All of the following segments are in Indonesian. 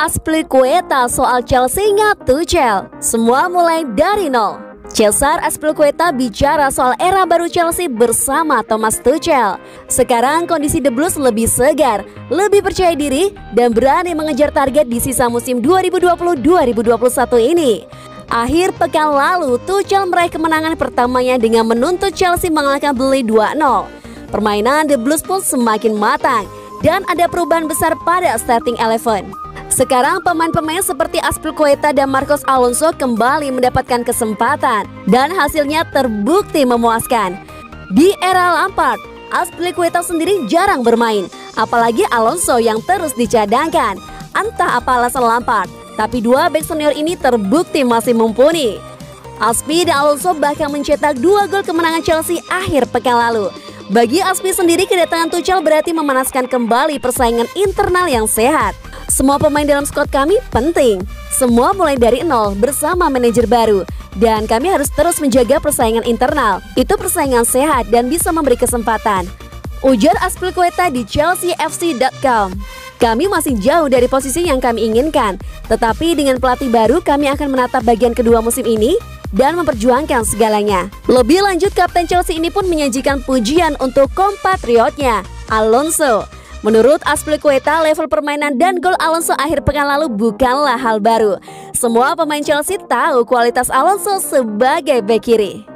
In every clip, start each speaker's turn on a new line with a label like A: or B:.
A: Azpilicueta soal Chelsea-nya Tuchel. Semua mulai dari nol. Cesar Azpilicueta bicara soal era baru Chelsea bersama Thomas Tuchel. Sekarang kondisi The Blues lebih segar, lebih percaya diri, dan berani mengejar target di sisa musim 2020-2021 ini. Akhir pekan lalu, Tuchel meraih kemenangan pertamanya dengan menuntut Chelsea mengalahkan Burnley 2-0. Permainan The Blues pun semakin matang, dan ada perubahan besar pada starting 11. Sekarang pemain-pemain seperti Azpilicueta dan Marcos Alonso kembali mendapatkan kesempatan dan hasilnya terbukti memuaskan. Di era Lampard, Azpilicueta sendiri jarang bermain, apalagi Alonso yang terus dicadangkan. Entah apa alasan Lampard, tapi dua bek senior ini terbukti masih mumpuni. Azpi dan Alonso bahkan mencetak 2 gol kemenangan Chelsea akhir pekan lalu. Bagi Azpi sendiri, kedatangan Tuchel berarti memanaskan kembali persaingan internal yang sehat. Semua pemain dalam skuad kami penting. Semua mulai dari nol bersama manajer baru. Dan kami harus terus menjaga persaingan internal. Itu persaingan sehat dan bisa memberi kesempatan, ujar Azpilicueta di chelseafc.com. Kami masih jauh dari posisi yang kami inginkan. Tetapi dengan pelatih baru kami akan menatap bagian kedua musim ini dan memperjuangkan segalanya. Lebih lanjut, Kapten Chelsea ini pun menyajikan pujian untuk kompatriotnya, Alonso. Menurut Azpilicueta, level permainan dan gol Alonso akhir pekan lalu bukanlah hal baru. Semua pemain Chelsea tahu kualitas Alonso sebagai bek kiri.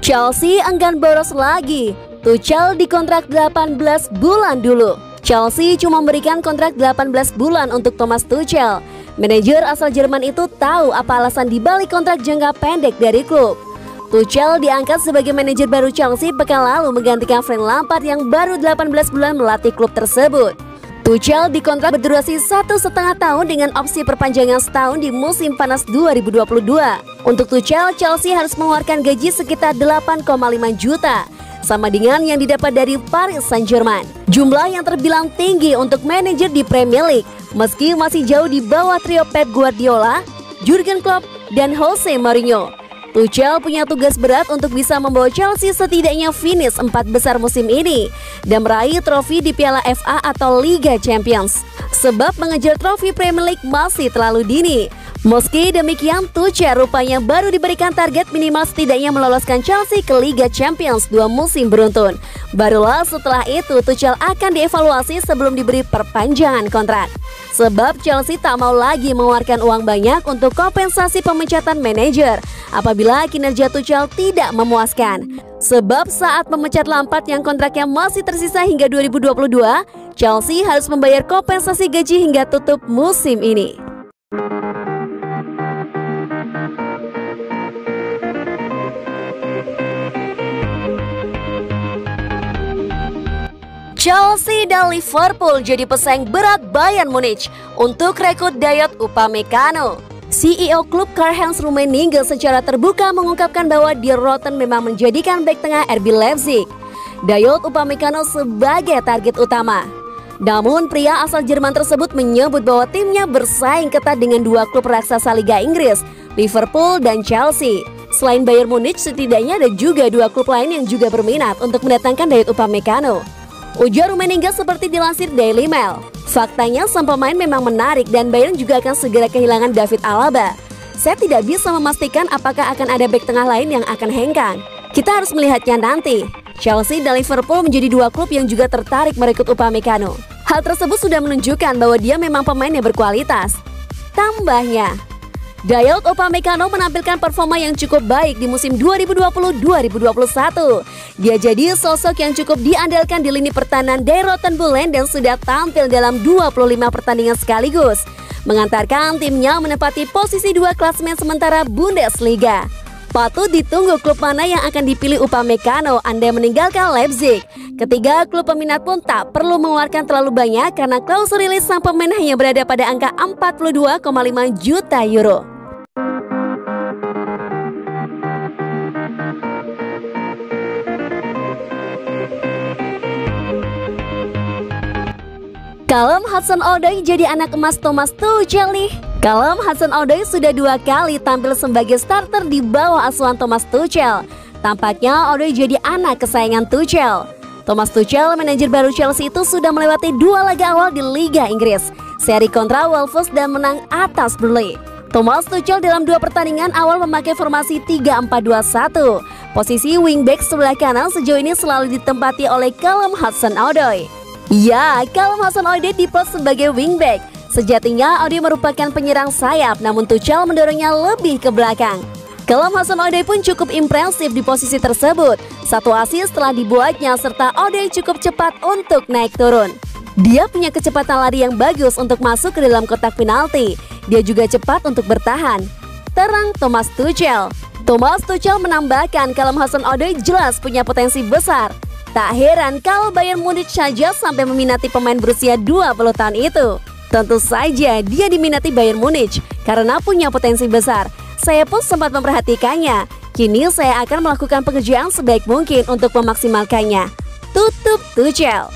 A: Chelsea enggan boros lagi. Tuchel dikontrak 18 bulan dulu. Chelsea cuma memberikan kontrak 18 bulan untuk Thomas Tuchel. Manajer asal Jerman itu tahu apa alasan dibalik kontrak jangka pendek dari klub. Tuchel diangkat sebagai manajer baru Chelsea pekan lalu menggantikan Frank Lampard yang baru 18 bulan melatih klub tersebut. Tuchel dikontrak berdurasi 1,5 tahun dengan opsi perpanjangan setahun di musim panas 2022. Untuk Tuchel, Chelsea harus mengeluarkan gaji sekitar 8,5 juta. Sama dengan yang didapat dari Paris Saint-Germain. Jumlah yang terbilang tinggi untuk manajer di Premier League, meski masih jauh di bawah trio Pep Guardiola, Jurgen Klopp, dan Jose Mourinho. Tuchel punya tugas berat untuk bisa membawa Chelsea setidaknya finish 4 besar musim ini dan meraih trofi di Piala FA atau Liga Champions. Sebab mengejar trofi Premier League masih terlalu dini. Meski demikian, Tuchel rupanya baru diberikan target minimal setidaknya meloloskan Chelsea ke Liga Champions 2 musim beruntun. Barulah setelah itu Tuchel akan dievaluasi sebelum diberi perpanjangan kontrak. Sebab Chelsea tak mau lagi mengeluarkan uang banyak untuk kompensasi pemecatan manajer apabila kinerja Tuchel tidak memuaskan. Sebab saat memecat Lampard yang kontraknya masih tersisa hingga 2022, Chelsea harus membayar kompensasi gaji hingga tutup musim ini. Chelsea dan Liverpool jadi pesaing berat Bayern Munich untuk rekrut Dayot Upamecano. CEO klub Karl-Heinz Rummenigge secara terbuka mengungkapkan bahwa Die Roten memang menjadikan bek tengah RB Leipzig, Dayot Upamecano, sebagai target utama. Namun pria asal Jerman tersebut menyebut bahwa timnya bersaing ketat dengan dua klub raksasa Liga Inggris, Liverpool dan Chelsea. Selain Bayern Munich, setidaknya ada juga dua klub lain yang juga berminat untuk mendatangkan Dayot Upamecano, ujar Rummenigge seperti dilansir Daily Mail. Faktanya sang pemain memang menarik dan Bayern juga akan segera kehilangan David Alaba. Saya tidak bisa memastikan apakah akan ada bek tengah lain yang akan hengkang. Kita harus melihatnya nanti. Chelsea dan Liverpool menjadi dua klub yang juga tertarik merekrut Upamecano. Hal tersebut sudah menunjukkan bahwa dia memang pemain yang berkualitas. Tambahnya, Dayot Upamecano menampilkan performa yang cukup baik di musim 2020-2021. Dia jadi sosok yang cukup diandalkan di lini pertahanan Die Roten Bullen dan sudah tampil dalam 25 pertandingan sekaligus, mengantarkan timnya menempati posisi 2 klasemen sementara Bundesliga. Patut ditunggu klub mana yang akan dipilih Upamecano andai meninggalkan Leipzig. Ketiga klub peminat pun tak perlu mengeluarkan terlalu banyak karena klausul rilis sang pemain hanya berada pada angka 42,5 juta euro. Callum Hudson-Odoi jadi anak emas Thomas Tuchel nih. Callum Hudson-Odoi sudah 2 kali tampil sebagai starter di bawah asuhan Thomas Tuchel. Tampaknya Odoi jadi anak kesayangan Tuchel. Thomas Tuchel, manajer baru Chelsea itu sudah melewati 2 laga awal di Liga Inggris, seri kontra Wolves dan menang atas Burnley. Thomas Tuchel dalam 2 pertandingan awal memakai formasi 3-4-2-1. Posisi wingback sebelah kanan sejauh ini selalu ditempati oleh Callum Hudson-Odoi. Ya, Callum Hudson-Odoi diplot sebagai wingback. Sejatinya Odoi merupakan penyerang sayap, namun Tuchel mendorongnya lebih ke belakang. Callum Hudson-Odoi pun cukup impresif di posisi tersebut. 1 assist telah dibuatnya serta Odoi cukup cepat untuk naik turun. Dia punya kecepatan lari yang bagus untuk masuk ke dalam kotak penalti. Dia juga cepat untuk bertahan. Terang Thomas Tuchel. Thomas Tuchel menambahkan Callum Hudson-Odoi jelas punya potensi besar. Tak heran kalau Bayern Munich saja sampai meminati pemain berusia 20 tahun itu. Tentu saja dia diminati Bayern Munich karena punya potensi besar. Saya pun sempat memperhatikannya. Kini saya akan melakukan pekerjaan sebaik mungkin untuk memaksimalkannya. Tutup Tuchel.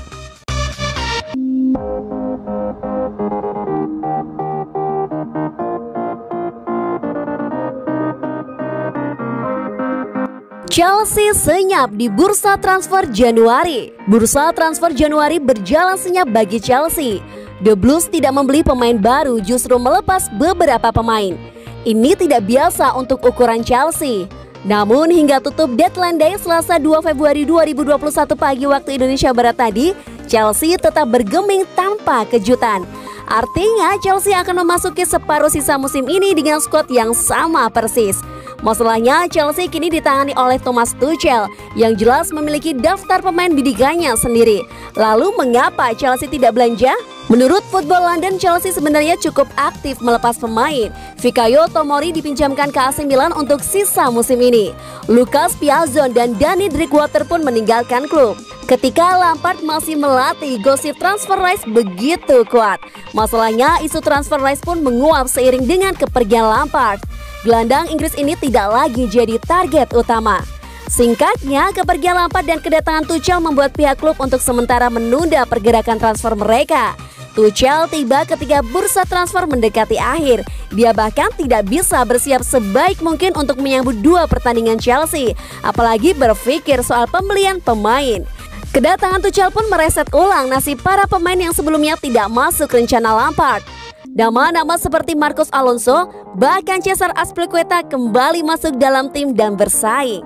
A: Chelsea senyap di bursa transfer Januari. Bursa transfer Januari berjalan senyap bagi Chelsea. The Blues tidak membeli pemain baru, justru melepas beberapa pemain. Ini tidak biasa untuk ukuran Chelsea. Namun hingga tutup deadline day Selasa 2 Februari 2021 pagi waktu Indonesia Barat tadi, Chelsea tetap bergeming tanpa kejutan. Artinya Chelsea akan memasuki separuh sisa musim ini dengan skuad yang sama persis. Masalahnya Chelsea kini ditangani oleh Thomas Tuchel yang jelas memiliki daftar pemain bidikannya sendiri. Lalu mengapa Chelsea tidak belanja? Menurut Football London, Chelsea sebenarnya cukup aktif melepas pemain. Fikayo Tomori dipinjamkan ke AC Milan untuk sisa musim ini. Lucas Piazon dan Danny Drinkwater pun meninggalkan klub. Ketika Lampard masih melatih, gosip transfer rights begitu kuat. Masalahnya isu transfer rights pun menguap seiring dengan kepergian Lampard. Gelandang Inggris ini tidak lagi jadi target utama. Singkatnya, kepergian Lampard dan kedatangan Tuchel membuat pihak klub untuk sementara menunda pergerakan transfer mereka. Tuchel tiba ketika bursa transfer mendekati akhir. Dia bahkan tidak bisa bersiap sebaik mungkin untuk menyambut 2 pertandingan Chelsea, apalagi berpikir soal pembelian pemain. Kedatangan Tuchel pun mereset ulang nasib para pemain yang sebelumnya tidak masuk rencana Lampard. Nama-nama seperti Marcos Alonso, bahkan Cesar Azpilicueta kembali masuk dalam tim dan bersaing.